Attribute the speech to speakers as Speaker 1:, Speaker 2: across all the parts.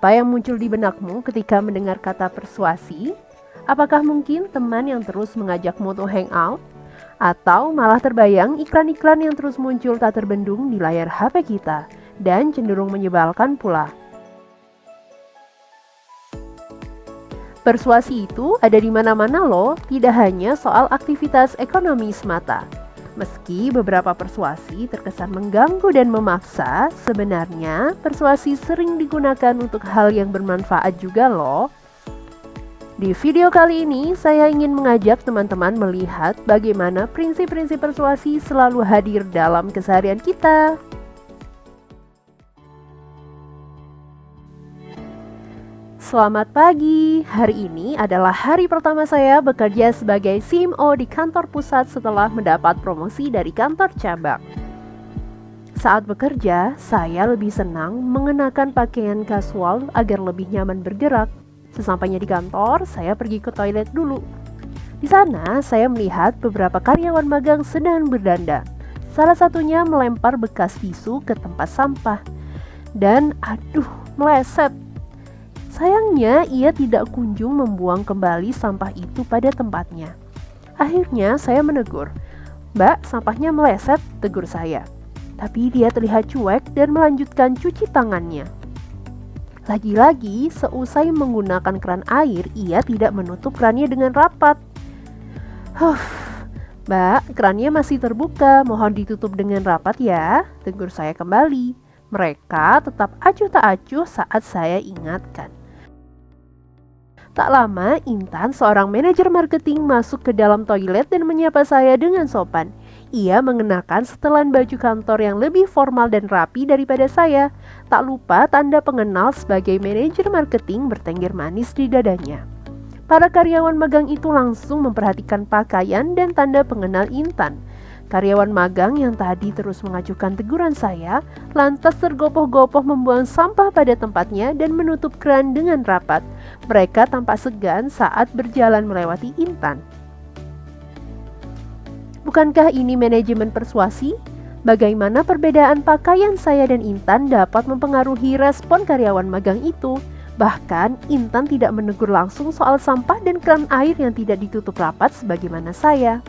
Speaker 1: Apa yang muncul di benakmu ketika mendengar kata persuasi? Apakah mungkin teman yang terus mengajakmu untuk hangout? Atau malah terbayang iklan-iklan yang terus muncul tak terbendung di layar HP kita dan cenderung menyebalkan pula? Persuasi itu ada di mana-mana loh, tidak hanya soal aktivitas ekonomi semata. Meski beberapa persuasi terkesan mengganggu dan memaksa, sebenarnya persuasi sering digunakan untuk hal yang bermanfaat juga loh. Di video kali ini, saya ingin mengajak teman-teman melihat bagaimana prinsip-prinsip persuasi selalu hadir dalam keseharian kita. Selamat pagi, hari ini adalah hari pertama saya bekerja sebagai CMO di kantor pusat setelah mendapat promosi dari kantor cabang. Saat bekerja, saya lebih senang mengenakan pakaian kasual agar lebih nyaman bergerak. Sesampainya di kantor, saya pergi ke toilet dulu. Di sana, saya melihat beberapa karyawan magang sedang berdandan. Salah satunya melempar bekas tisu ke tempat sampah. Dan meleset. Sayangnya, ia tidak kunjung membuang kembali sampah itu pada tempatnya. Akhirnya, saya menegur. "Mbak, sampahnya meleset," tegur saya. Tapi dia terlihat cuek dan melanjutkan cuci tangannya. Lagi-lagi, seusai menggunakan keran air, ia tidak menutup kerannya dengan rapat. "Mbak, kerannya masih terbuka, mohon ditutup dengan rapat ya," tegur saya kembali. Mereka tetap acuh tak acuh saat saya ingatkan. Tak lama, Intan, seorang manajer marketing, masuk ke dalam toilet dan menyapa saya dengan sopan. Ia mengenakan setelan baju kantor yang lebih formal dan rapi daripada saya. Tak lupa tanda pengenal sebagai manajer marketing bertengger manis di dadanya. Para karyawan magang itu langsung memperhatikan pakaian dan tanda pengenal Intan. Karyawan magang yang tadi terus mengajukan teguran saya, lantas tergopoh-gopoh membuang sampah pada tempatnya dan menutup keran dengan rapat. Mereka tampak segan saat berjalan melewati Intan. Bukankah ini manajemen persuasi? Bagaimana perbedaan pakaian saya dan Intan dapat mempengaruhi respon karyawan magang itu? Bahkan, Intan tidak menegur langsung soal sampah dan keran air yang tidak ditutup rapat sebagaimana saya.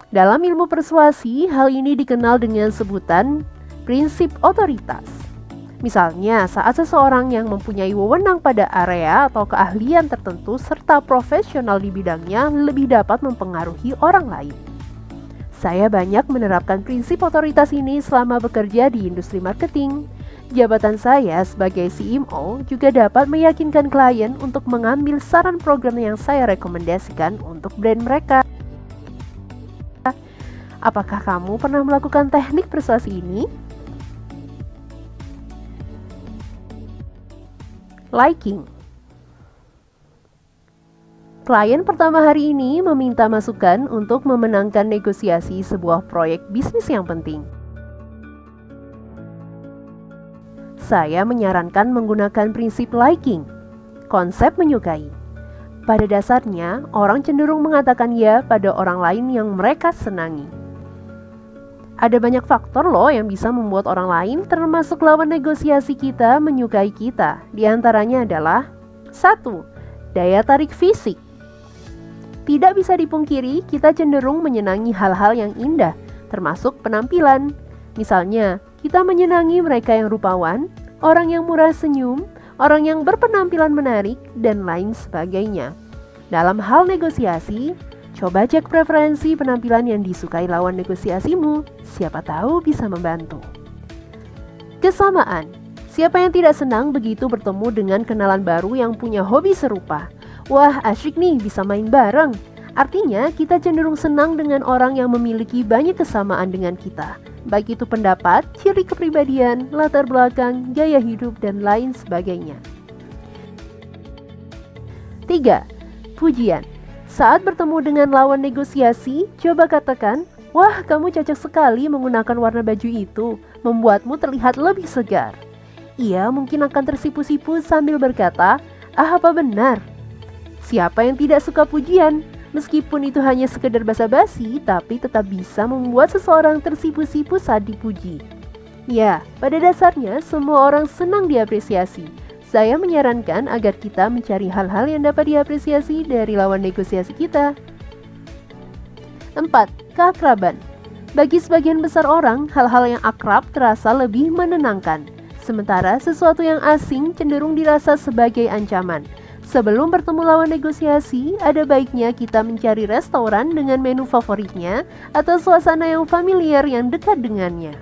Speaker 1: Dalam ilmu persuasi, hal ini dikenal dengan sebutan prinsip otoritas. Misalnya, saat seseorang yang mempunyai wewenang pada area atau keahlian tertentu serta profesional di bidangnya lebih dapat mempengaruhi orang lain. Saya banyak menerapkan prinsip otoritas ini selama bekerja di industri marketing. Jabatan saya sebagai CMO juga dapat meyakinkan klien untuk mengambil saran program yang saya rekomendasikan untuk brand mereka. Apakah kamu pernah melakukan teknik persuasi ini? Liking. Klien pertama hari ini meminta masukan untuk memenangkan negosiasi sebuah proyek bisnis yang penting. Saya menyarankan menggunakan prinsip liking, konsep menyukai. Pada dasarnya, orang cenderung mengatakan ya pada orang lain yang mereka senangi. Ada banyak faktor loh yang bisa membuat orang lain, termasuk lawan negosiasi kita, menyukai kita. Di antaranya adalah 1. Daya tarik fisik. Tidak bisa dipungkiri, kita cenderung menyenangi hal-hal yang indah, termasuk penampilan. Misalnya, kita menyenangi mereka yang rupawan, orang yang murah senyum, orang yang berpenampilan menarik, dan lain sebagainya. Dalam hal negosiasi, coba cek preferensi penampilan yang disukai lawan negosiasimu, siapa tahu bisa membantu. Kesamaan. Siapa yang tidak senang begitu bertemu dengan kenalan baru yang punya hobi serupa? Wah, asyik nih bisa main bareng. Artinya, kita cenderung senang dengan orang yang memiliki banyak kesamaan dengan kita. Baik itu pendapat, ciri kepribadian, latar belakang, gaya hidup, dan lain sebagainya. 3. Pujian. Saat bertemu dengan lawan negosiasi, coba katakan, "Wah, kamu cocok sekali menggunakan warna baju itu, membuatmu terlihat lebih segar." Ia mungkin akan tersipu-sipu sambil berkata, "Ah, apa benar?" Siapa yang tidak suka pujian? Meskipun itu hanya sekedar basa-basi, tapi tetap bisa membuat seseorang tersipu-sipu saat dipuji. Ya, pada dasarnya semua orang senang diapresiasi. Saya menyarankan agar kita mencari hal-hal yang dapat diapresiasi dari lawan negosiasi kita. 4. Keakraban. Bagi sebagian besar orang, hal-hal yang akrab terasa lebih menenangkan. Sementara sesuatu yang asing cenderung dirasa sebagai ancaman. Sebelum bertemu lawan negosiasi, ada baiknya kita mencari restoran dengan menu favoritnya atau suasana yang familiar yang dekat dengannya.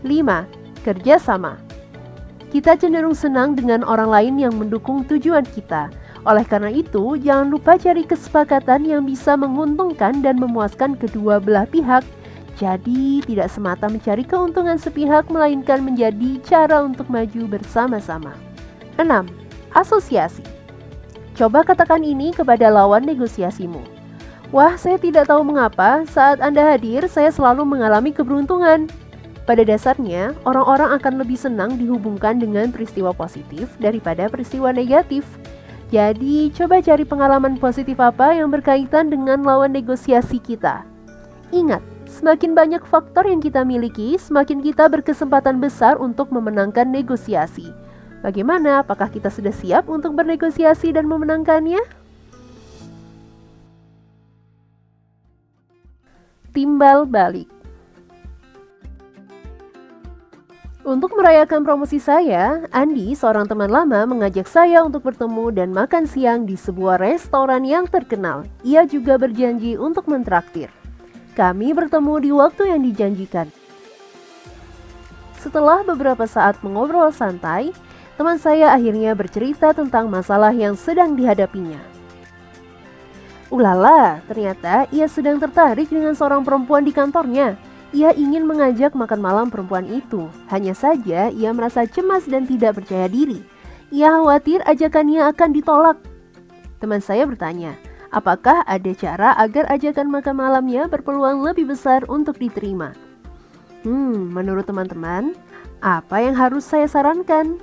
Speaker 1: 5. Kerjasama. Kita cenderung senang dengan orang lain yang mendukung tujuan kita. Oleh karena itu, jangan lupa cari kesepakatan yang bisa menguntungkan dan memuaskan kedua belah pihak. Jadi, tidak semata mencari keuntungan sepihak, melainkan menjadi cara untuk maju bersama-sama. 6. Asosiasi. Coba katakan ini kepada lawan negosiasimu. Wah, saya tidak tahu mengapa saat Anda hadir, saya selalu mengalami keberuntungan. Pada dasarnya, orang-orang akan lebih senang dihubungkan dengan peristiwa positif daripada peristiwa negatif. Jadi, coba cari pengalaman positif apa yang berkaitan dengan lawan negosiasi kita. Ingat, semakin banyak faktor yang kita miliki, semakin kita berkesempatan besar untuk memenangkan negosiasi. Bagaimana? Apakah kita sudah siap untuk bernegosiasi dan memenangkannya? Timbal balik. Untuk merayakan promosi saya, Andi, seorang teman lama, mengajak saya untuk bertemu dan makan siang di sebuah restoran yang terkenal. Ia juga berjanji untuk mentraktir. Kami bertemu di waktu yang dijanjikan. Setelah beberapa saat mengobrol santai, teman saya akhirnya bercerita tentang masalah yang sedang dihadapinya. Ulala, ternyata ia sedang tertarik dengan seorang perempuan di kantornya. Ia ingin mengajak makan malam perempuan itu. Hanya saja ia merasa cemas dan tidak percaya diri. Ia khawatir ajakannya akan ditolak. Teman saya bertanya, apakah ada cara agar ajakan makan malamnya berpeluang lebih besar untuk diterima? Menurut teman-teman, apa yang harus saya sarankan?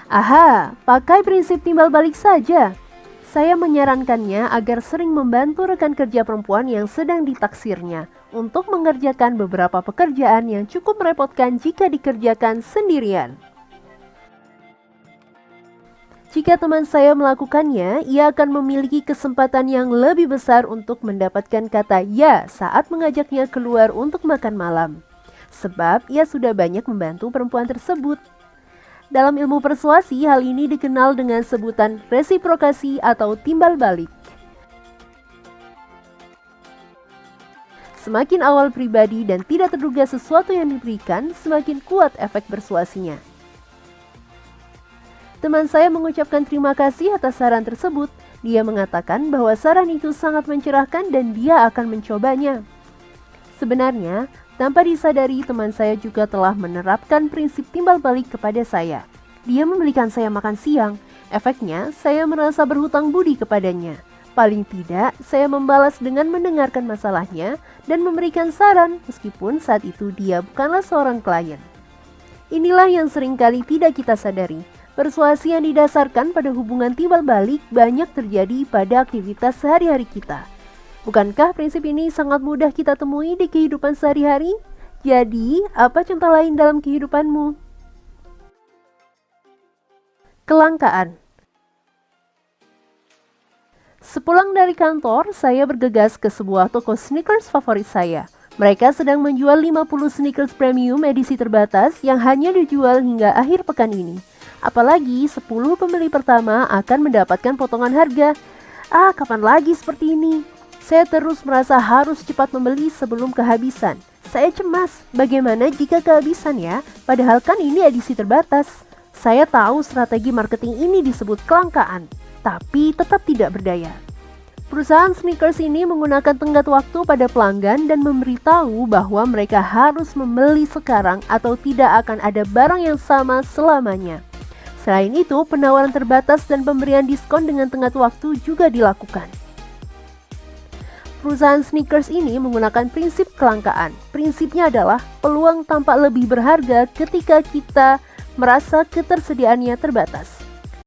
Speaker 1: Aha, pakai prinsip timbal balik saja. Saya menyarankannya agar sering membantu rekan kerja perempuan yang sedang ditaksirnya untuk mengerjakan beberapa pekerjaan yang cukup merepotkan jika dikerjakan sendirian. Jika teman saya melakukannya, ia akan memiliki kesempatan yang lebih besar untuk mendapatkan kata ya saat mengajaknya keluar untuk makan malam. Sebab ia sudah banyak membantu perempuan tersebut. Dalam ilmu persuasi, hal ini dikenal dengan sebutan resiprokasi atau timbal balik. Semakin awal pribadi dan tidak terduga sesuatu yang diberikan, semakin kuat efek persuasinya. Teman saya mengucapkan terima kasih atas saran tersebut. Dia mengatakan bahwa saran itu sangat mencerahkan dan dia akan mencobanya. Sebenarnya, tanpa disadari, teman saya juga telah menerapkan prinsip timbal balik kepada saya. Dia membelikan saya makan siang. Efeknya, saya merasa berhutang budi kepadanya. Paling tidak, saya membalas dengan mendengarkan masalahnya dan memberikan saran meskipun saat itu dia bukanlah seorang klien. Inilah yang seringkali tidak kita sadari. Persuasi yang didasarkan pada hubungan timbal balik banyak terjadi pada aktivitas sehari-hari kita. Bukankah prinsip ini sangat mudah kita temui di kehidupan sehari-hari? Jadi, apa contoh lain dalam kehidupanmu? Kelangkaan. Sepulang dari kantor, saya bergegas ke sebuah toko sneakers favorit saya. Mereka sedang menjual 50 sneakers premium edisi terbatas yang hanya dijual hingga akhir pekan ini. Apalagi 10 pembeli pertama akan mendapatkan potongan harga. Kapan lagi seperti ini? Saya terus merasa harus cepat membeli sebelum kehabisan. Saya cemas, bagaimana jika kehabisan ya? Padahal kan ini edisi terbatas. Saya tahu strategi marketing ini disebut kelangkaan, tapi tetap tidak berdaya. Perusahaan sneakers ini menggunakan tenggat waktu pada pelanggan dan memberitahu bahwa mereka harus membeli sekarang atau tidak akan ada barang yang sama selamanya. Selain itu, penawaran terbatas dan pemberian diskon dengan tenggat waktu juga dilakukan. Perusahaan sneakers ini menggunakan prinsip kelangkaan. Prinsipnya adalah peluang tampak lebih berharga ketika kita merasa ketersediaannya terbatas.